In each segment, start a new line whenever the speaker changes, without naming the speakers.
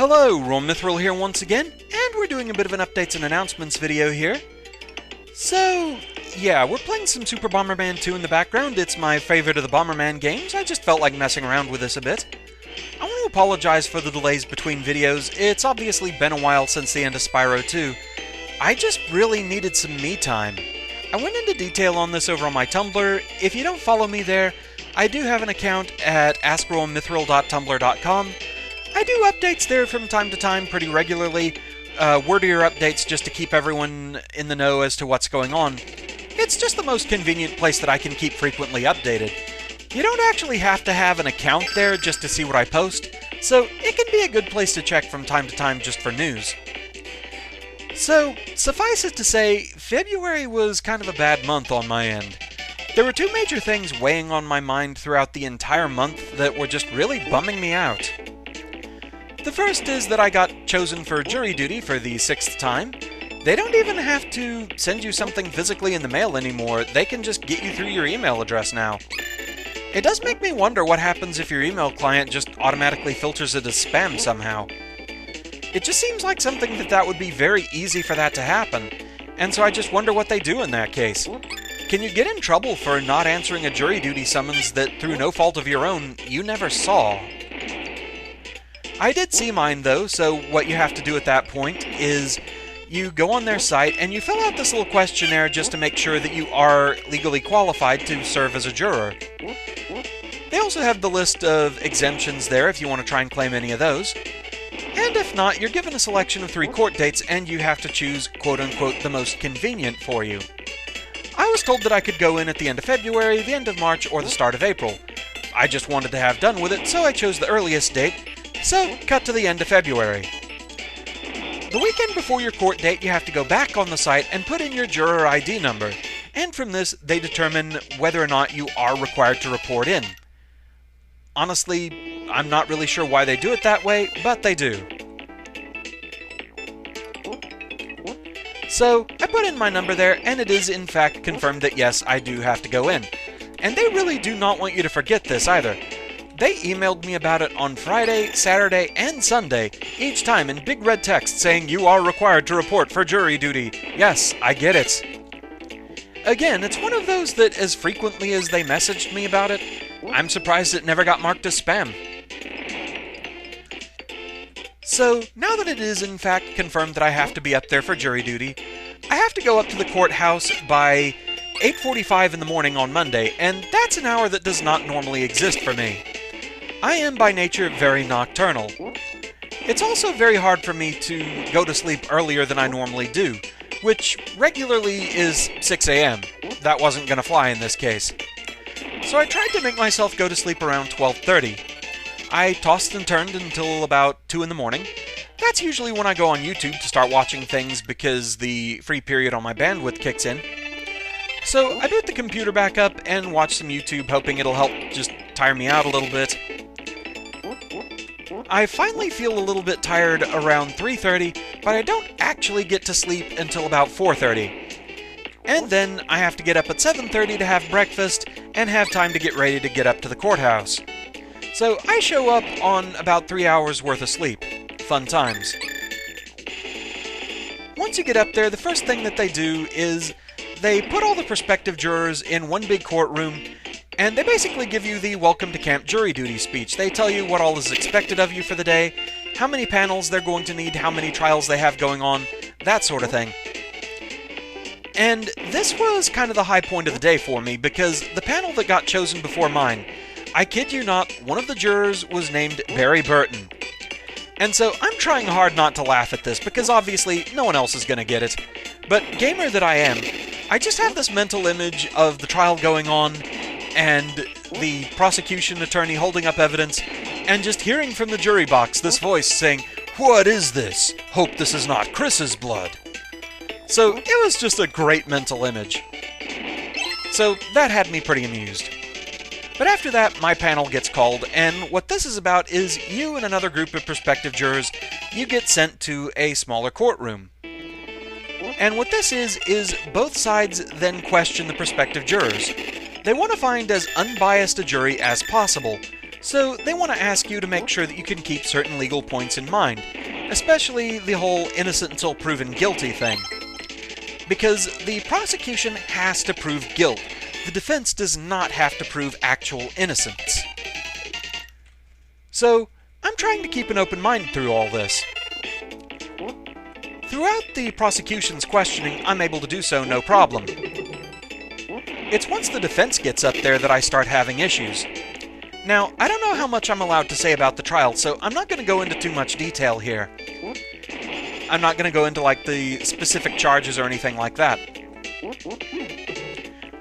Hello, RoahmMythril here once again, and we're doing a bit of an updates and announcements video here. So, yeah, we're playing some Super Bomberman 2 in the background. It's my favorite of the Bomberman games. I just felt like messing around with this a bit. I want to apologize for the delays between videos. It's obviously been a while since the end of Spyro 2. I just really needed some me time. I went into detail on this over on my Tumblr. If you don't follow me there, I do have an account at askroahmMythril.tumblr.com. I do updates there from time to time pretty regularly, wordier updates just to keep everyone in the know as to what's going on. It's just the most convenient place that I can keep frequently updated. You don't actually have to have an account there just to see what I post, so it can be a good place to check from time to time just for news. So, suffice it to say, February was kind of a bad month on my end. There were two major things weighing on my mind throughout the entire month that were just really bumming me out. The first is that I got chosen for jury duty for the 6th time. They don't even have to send you something physically in the mail anymore, they can just get you through your email address now. It does make me wonder what happens if your email client just automatically filters it as spam somehow. It just seems like something that would be very easy for that to happen, and so I just wonder what they do in that case. Can you get in trouble for not answering a jury duty summons that, through no fault of your own, you never saw? I did see mine though, so what you have to do at that point is you go on their site and you fill out this little questionnaire just to make sure that you are legally qualified to serve as a juror. They also have the list of exemptions there if you want to try and claim any of those. And if not, you're given a selection of 3 court dates and you have to choose quote-unquote the most convenient for you. I was told that I could go in at the end of February, the end of March, or the start of April. I just wanted to have done with it, so I chose the earliest date. So, cut to the end of February. The weekend before your court date, you have to go back on the site and put in your juror ID number, and from this, they determine whether or not you are required to report in. Honestly, I'm not really sure why they do it that way, but they do. So, I put in my number there, and it is in fact confirmed that yes, I do have to go in. And they really do not want you to forget this either. They emailed me about it on Friday, Saturday, and Sunday, each time in big red text saying you are required to report for jury duty. Yes, I get it. Again, it's one of those that as frequently as they messaged me about it, I'm surprised it never got marked as spam. So, now that it is in fact confirmed that I have to be up there for jury duty, I have to go up to the courthouse by 8:45 in the morning on Monday, and that's an hour that does not normally exist for me. I am by nature very nocturnal. It's also very hard for me to go to sleep earlier than I normally do, which regularly is 6 a.m. That wasn't going to fly in this case. So I tried to make myself go to sleep around 12:30. I tossed and turned until about 2 in the morning. That's usually when I go on YouTube to start watching things because the free period on my bandwidth kicks in. So I boot the computer back up and watch some YouTube, hoping it'll help just tire me out a little bit. I finally feel a little bit tired around 3:30, but I don't actually get to sleep until about 4:30. And then I have to get up at 7:30 to have breakfast and have time to get ready to get up to the courthouse. So I show up on about 3 hours worth of sleep. Fun times. Once you get up there, the first thing that they do is they put all the prospective jurors in one big courtroom, and they basically give you the welcome to camp jury duty speech. They tell you what all is expected of you for the day, how many panels they're going to need, how many trials they have going on, that sort of thing. And this was kind of the high point of the day for me, because the panel that got chosen before mine, I kid you not, one of the jurors was named Barry Burton. And so I'm trying hard not to laugh at this, because obviously no one else is going to get it. But gamer that I am, I just have this mental image of the trial going on, and the prosecution attorney holding up evidence, and just hearing from the jury box this voice saying, "What is this? Hope this is not Chris's blood." So it was just a great mental image. So that had me pretty amused. But after that, my panel gets called, and what this is about is you and another group of prospective jurors, you get sent to a smaller courtroom. And what this is both sides then question the prospective jurors. They want to find as unbiased a jury as possible, So they want to ask you to make sure that you can keep certain legal points in mind, especially the whole innocent until proven guilty thing. Because the prosecution has to prove guilt. The defense does not have to prove actual innocence. So, I'm trying to keep an open mind through all this. Throughout the prosecution's questioning, I'm able to do so no problem. It's once the defense gets up there that I start having issues. Now, I don't know how much I'm allowed to say about the trial, so I'm not going to go into too much detail here. I'm not going to go into, like, the specific charges or anything like that.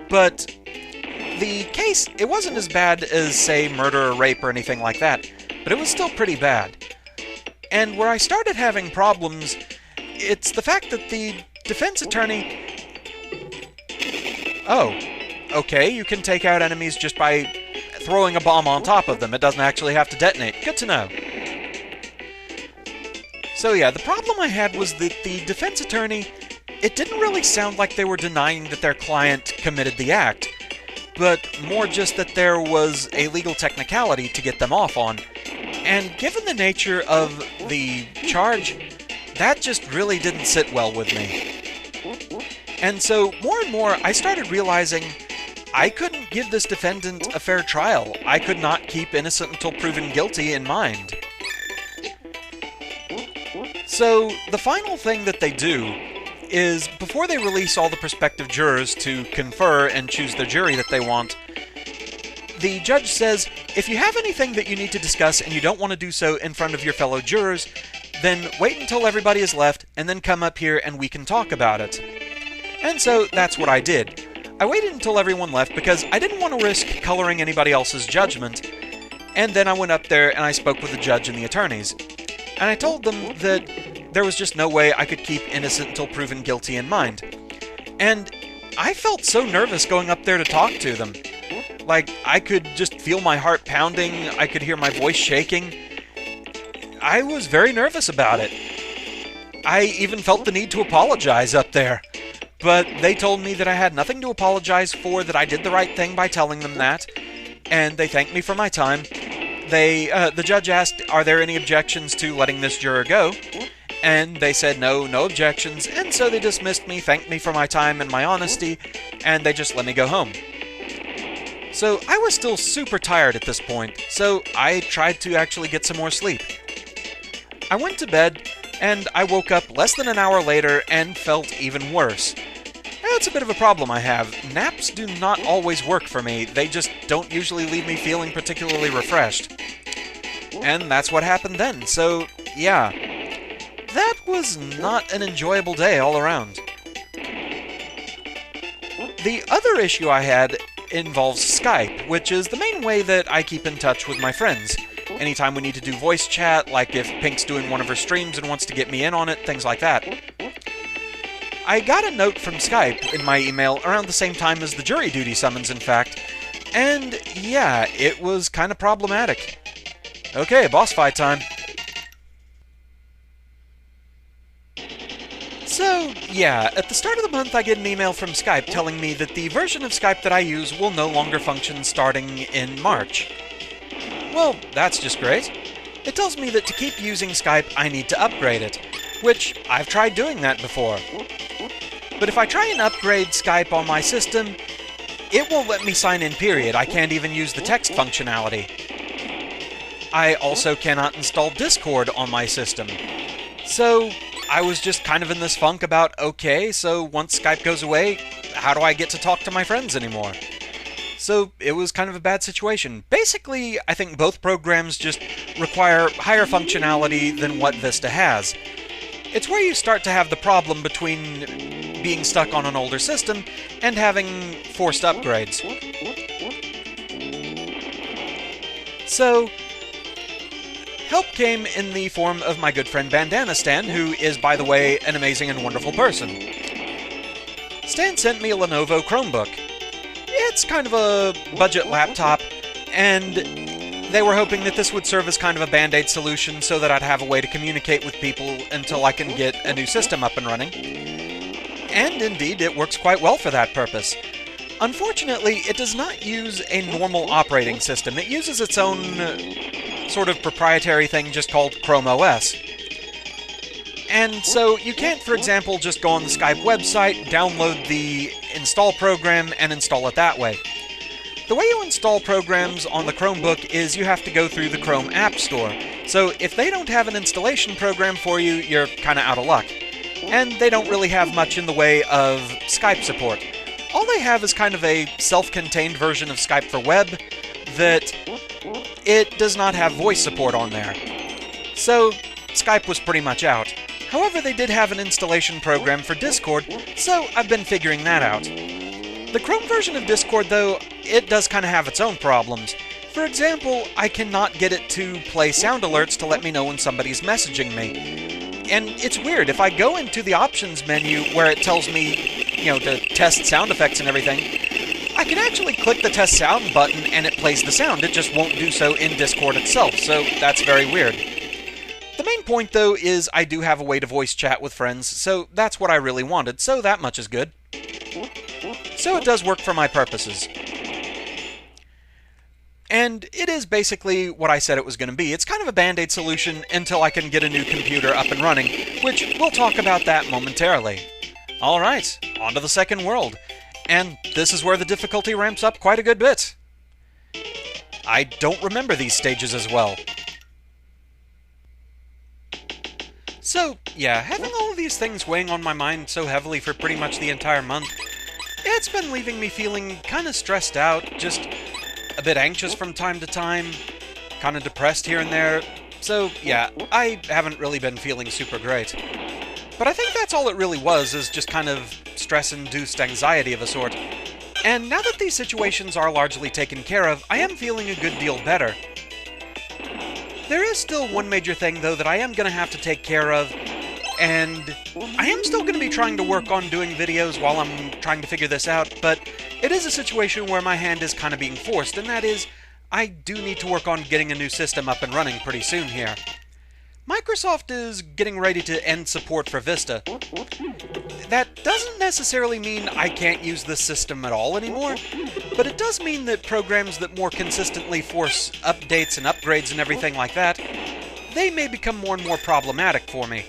But the case, it wasn't as bad as, say, murder or rape or anything like that, but it was still pretty bad. And where I started having problems, it's the fact that the defense attorney... Oh, okay, you can take out enemies just by throwing a bomb on top of them. It doesn't actually have to detonate. Good to know. So yeah, the problem I had was that the defense attorney, it didn't really sound like they were denying that their client committed the act, but more just that there was a legal technicality to get them off on. And given the nature of the charge, that just really didn't sit well with me. And so, more and more, I started realizing I couldn't give this defendant a fair trial. I could not keep innocent until proven guilty in mind. So, the final thing that they do is, before they release all the prospective jurors to confer and choose the jury that they want, the judge says, if you have anything that you need to discuss and you don't want to do so in front of your fellow jurors, then wait until everybody is left and then come up here and we can talk about it. And so, that's what I did. I waited until everyone left because I didn't want to risk coloring anybody else's judgment, and then I went up there and I spoke with the judge and the attorneys. And I told them that there was just no way I could keep innocent until proven guilty in mind. And I felt so nervous going up there to talk to them. Like, I could just feel my heart pounding, I could hear my voice shaking. I was very nervous about it. I even felt the need to apologize up there. But they told me that I had nothing to apologize for, that I did the right thing by telling them that, and they thanked me for my time. The judge asked, are there any objections to letting this juror go? And they said no objections, and so they dismissed me, thanked me for my time and my honesty, and they just let me go home. So I was still super tired at this point, so I tried to actually get some more sleep. I went to bed, and I woke up less than an hour later and felt even worse. That's a bit of a problem I have. Naps do not always work for me. They just don't usually leave me feeling particularly refreshed. And that's what happened then. So, yeah. That was not an enjoyable day all around. The other issue I had involves Skype, which is the main way that I keep in touch with my friends. Anytime we need to do voice chat, like if Pink's doing one of her streams and wants to get me in on it, things like that. I got a note from Skype in my email around the same time as the jury duty summons, in fact, and yeah, it was kind of problematic. Okay, boss fight time. So, yeah, at the start of the month I get an email from Skype telling me that the version of Skype that I use will no longer function starting in March. Well, that's just great. It tells me that to keep using Skype, I need to upgrade it, which I've tried doing that before. But if I try and upgrade Skype on my system, it won't let me sign in, period. I can't even use the text functionality. I also cannot install Discord on my system. So, I was just kind of in this funk about, okay, so once Skype goes away, how do I get to talk to my friends anymore? So, it was kind of a bad situation. Basically, I think both programs just require higher functionality than what Vista has. It's where you start to have the problem between being stuck on an older system and having forced upgrades. So, help came in the form of my good friend Bandana Stan, who is, by the way, an amazing and wonderful person. Stan sent me a Lenovo Chromebook. It's kind of a budget laptop, and they were hoping that this would serve as kind of a band-aid solution so that I'd have a way to communicate with people until I can get a new system up and running. And indeed, it works quite well for that purpose. Unfortunately, it does not use a normal operating system. It uses its own sort of proprietary thing just called Chrome OS. And so you can't, for example, just go on the Skype website, download the install program, and install it that way. The way you install programs on the Chromebook is you have to go through the Chrome App Store. So if they don't have an installation program for you, you're kind of out of luck. And they don't really have much in the way of Skype support. All they have is kind of a self-contained version of Skype for Web that it does not have voice support on there. So Skype was pretty much out. However, they did have an installation program for Discord, so I've been figuring that out. The Chrome version of Discord, though, it does kind of have its own problems. For example, I cannot get it to play sound alerts to let me know when somebody's messaging me. And it's weird, if I go into the options menu where it tells me, to test sound effects and everything, I can actually click the test sound button and it plays the sound. It just won't do so in Discord itself, so that's very weird. The main point, though, is I do have a way to voice chat with friends, so that's what I really wanted, so that much is good. So it does work for my purposes. And it is basically what I said it was going to be. It's kind of a band-aid solution until I can get a new computer up and running, which we'll talk about that momentarily. Alright, on to the second world. And this is where the difficulty ramps up quite a good bit. I don't remember these stages as well. So, yeah, having all of these things weighing on my mind so heavily for pretty much the entire month, it's been leaving me feeling kind of stressed out, just a bit anxious from time to time, kind of depressed here and there. So, yeah, I haven't really been feeling super great. But I think that's all it really was, is just kind of stress-induced anxiety of a sort. And now that these situations are largely taken care of, I am feeling a good deal better. There is still one major thing, though, that I am going to have to take care of, and I am still going to be trying to work on doing videos while I'm trying to figure this out, but it is a situation where my hand is kind of being forced, and that is, I do need to work on getting a new system up and running pretty soon here. Microsoft is getting ready to end support for Vista. That doesn't necessarily mean I can't use this system at all anymore, but it does mean that programs that more consistently force updates and upgrades and everything like that, they may become more and more problematic for me.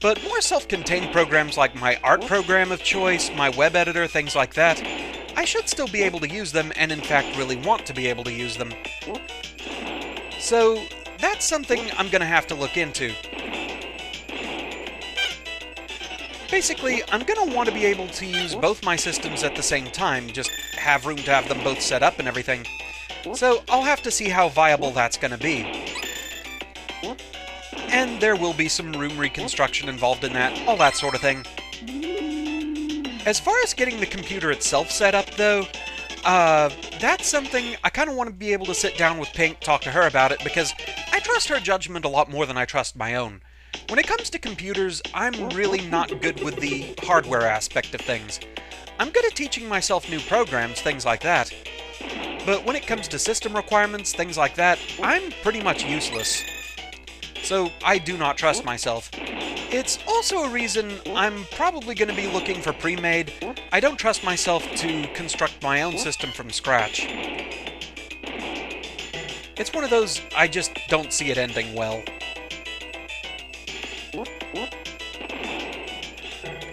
But more self-contained programs like my art program of choice, my web editor, things like that, I should still be able to use them, and in fact really want to be able to use them. So, that's something I'm going to have to look into. Basically, I'm going to want to be able to use both my systems at the same time, just have room to have them both set up and everything. So, I'll have to see how viable that's going to be. And there will be some room reconstruction involved in that, all that sort of thing. As far as getting the computer itself set up, though, that's something I kind of want to be able to sit down with Pink, talk to her about it, because I trust her judgment a lot more than I trust my own. When it comes to computers, I'm really not good with the hardware aspect of things. I'm good at teaching myself new programs, things like that. But when it comes to system requirements, things like that, I'm pretty much useless. So I do not trust myself. It's also a reason I'm probably going to be looking for pre-made. I don't trust myself to construct my own system from scratch. It's one of those, I just don't see it ending well.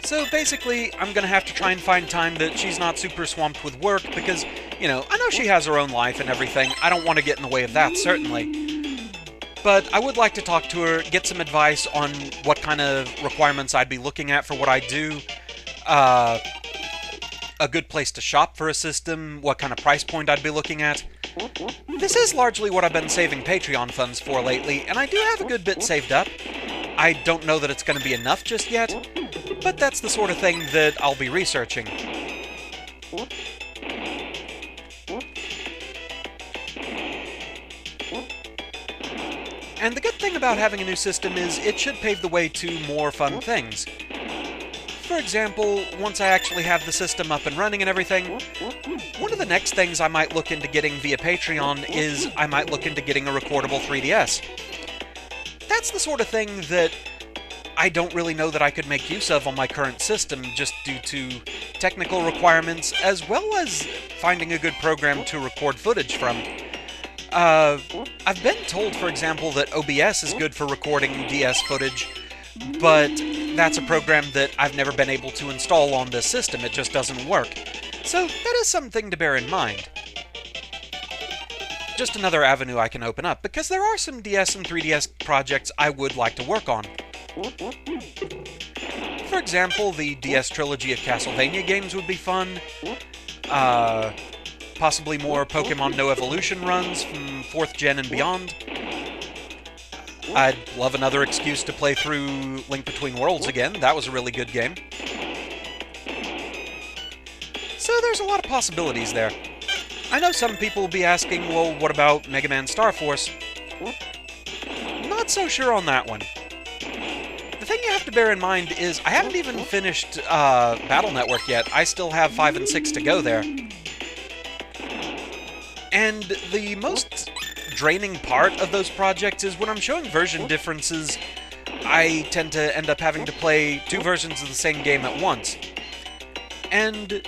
So basically, I'm going to have to try and find time that she's not super swamped with work because, I know she has her own life and everything. I don't want to get in the way of that, certainly. But I would like to talk to her, get some advice on what kind of requirements I'd be looking at for what I do, a good place to shop for a system, what kind of price point I'd be looking at. This is largely what I've been saving Patreon funds for lately, and I do have a good bit saved up. I don't know that it's going to be enough just yet, but that's the sort of thing that I'll be researching. And the good thing about having a new system is it should pave the way to more fun things. For example, once I actually have the system up and running and everything, one of the next things I might look into getting via Patreon is I might look into getting a recordable 3DS. That's the sort of thing that I don't really know that I could make use of on my current system just due to technical requirements as well as finding a good program to record footage from. I've been told, for example, that OBS is good for recording DS footage, but that's a program that I've never been able to install on this system. It just doesn't work. So that is something to bear in mind. Just another avenue I can open up, because there are some DS and 3DS projects I would like to work on. For example, the DS trilogy of Castlevania games would be fun. Possibly more Pokemon No Evolution runs from 4th Gen and beyond. I'd love another excuse to play through Link Between Worlds again. That was a really good game. So there's a lot of possibilities there. I know some people will be asking, well, what about Mega Man Star Force? Not so sure on that one. The thing you have to bear in mind is I haven't even finished Battle Network yet. I still have 5 and 6 to go there. And the most draining part of those projects is when I'm showing version differences, I tend to end up having to play 2 versions of the same game at once. And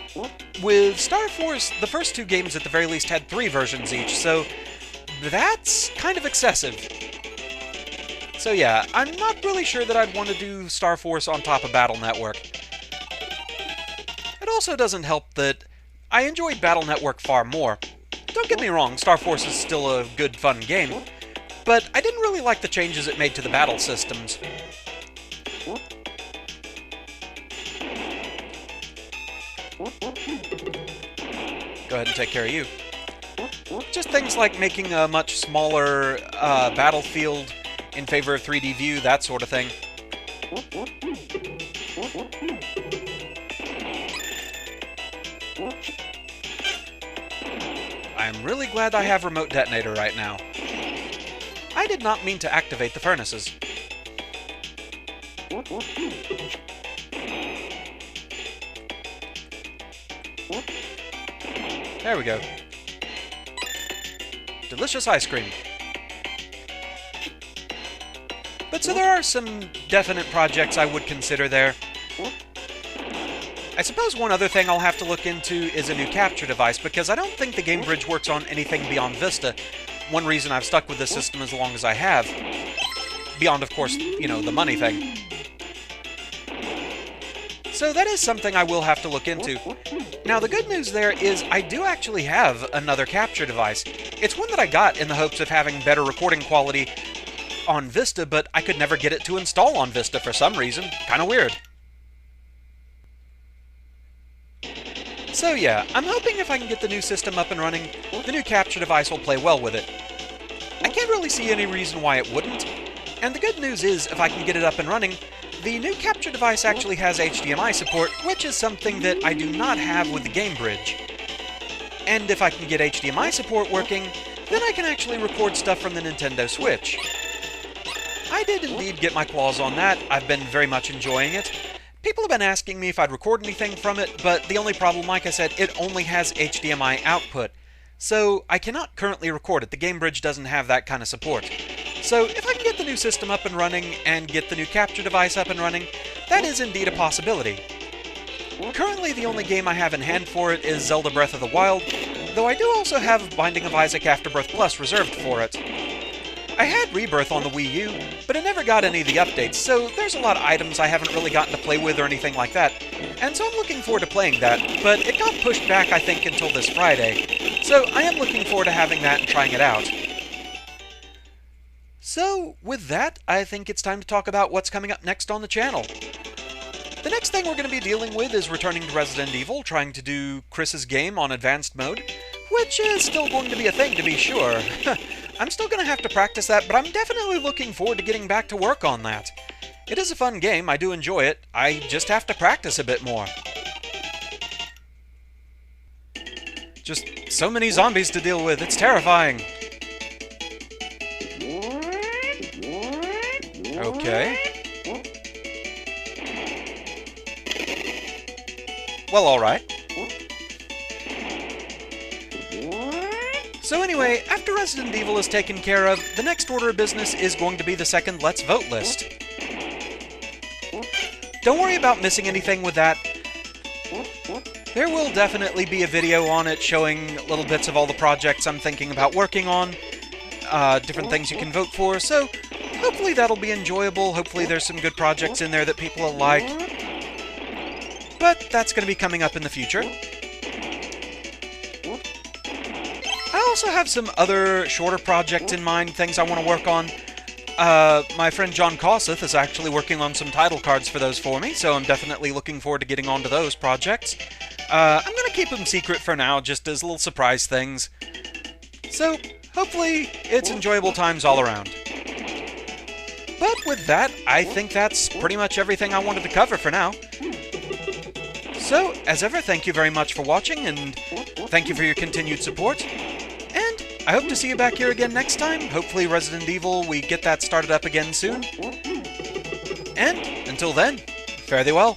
with Star Force, the first 2 games at the very least had 3 versions each, so that's kind of excessive. So yeah, I'm not really sure that I'd want to do Star Force on top of Battle Network. It also doesn't help that I enjoyed Battle Network far more. Don't get me wrong, Star Force is still a good, fun game, but I didn't really like the changes it made to the battle systems. Go ahead and take care of you. Just things like making a much smaller battlefield in favor of 3D view, that sort of thing. I'm really glad I have remote detonator right now. I did not mean to activate the furnaces. There we go. Delicious ice cream. But so there are some definite projects I would consider there. I suppose one other thing I'll have to look into is a new capture device, because I don't think the Game Bridge works on anything beyond Vista. One reason I've stuck with this system as long as I have. Beyond, of course, you know, the money thing. So that is something I will have to look into. Now, the good news there is I do actually have another capture device. It's one that I got in the hopes of having better recording quality on Vista, but I could never get it to install on Vista for some reason. Kinda weird. So yeah, I'm hoping if I can get the new system up and running, the new capture device will play well with it. I can't really see any reason why it wouldn't, and the good news is if I can get it up and running, the new capture device actually has HDMI support, which is something that I do not have with the Game Bridge. And if I can get HDMI support working, then I can actually record stuff from the Nintendo Switch. I did indeed get my claws on that. I've been very much enjoying it. People have been asking me if I'd record anything from it, but the only problem, like I said, it only has HDMI output. So I cannot currently record it. The Game Bridge doesn't have that kind of support. So if I can get the new system up and running and get the new capture device up and running, that is indeed a possibility. Currently the only game I have in hand for it is Zelda Breath of the Wild, though I do also have Binding of Isaac Afterbirth Plus reserved for it. I had Rebirth on the Wii U, but it never got any of the updates, so there's a lot of items I haven't really gotten to play with or anything like that, and so I'm looking forward to playing that, but it got pushed back, I think, until this Friday, so I am looking forward to having that and trying it out. So, with that, I think it's time to talk about what's coming up next on the channel. The next thing we're going to be dealing with is returning to Resident Evil, trying to do Chris's game on advanced mode, which is still going to be a thing, to be sure. I'm still going to have to practice that, but I'm definitely looking forward to getting back to work on that. It is a fun game, I do enjoy it, I just have to practice a bit more. Just so many zombies to deal with, it's terrifying. Okay. Well, alright. So anyway, after Resident Evil is taken care of, the next order of business is going to be the second Let's Vote list. don't worry about missing anything with that. There will definitely be a video on it showing little bits of all the projects I'm thinking about working on, different things you can vote for, so hopefully that'll be enjoyable. Hopefully there's some good projects in there that people will like. But that's going to be coming up in the future. I also have some other shorter projects in mind, things I want to work on. My friend John Kossuth is actually working on some title cards for those for me, so I'm definitely looking forward to getting onto those projects. I'm going to keep them secret for now, just as little surprise things. So, hopefully, it's enjoyable times all around. But with that, I think that's pretty much everything I wanted to cover for now. So, as ever, thank you very much for watching, and thank you for your continued support. And I hope to see you back here again next time. Hopefully Resident Evil, we get that started up again soon. And until then, fare thee well.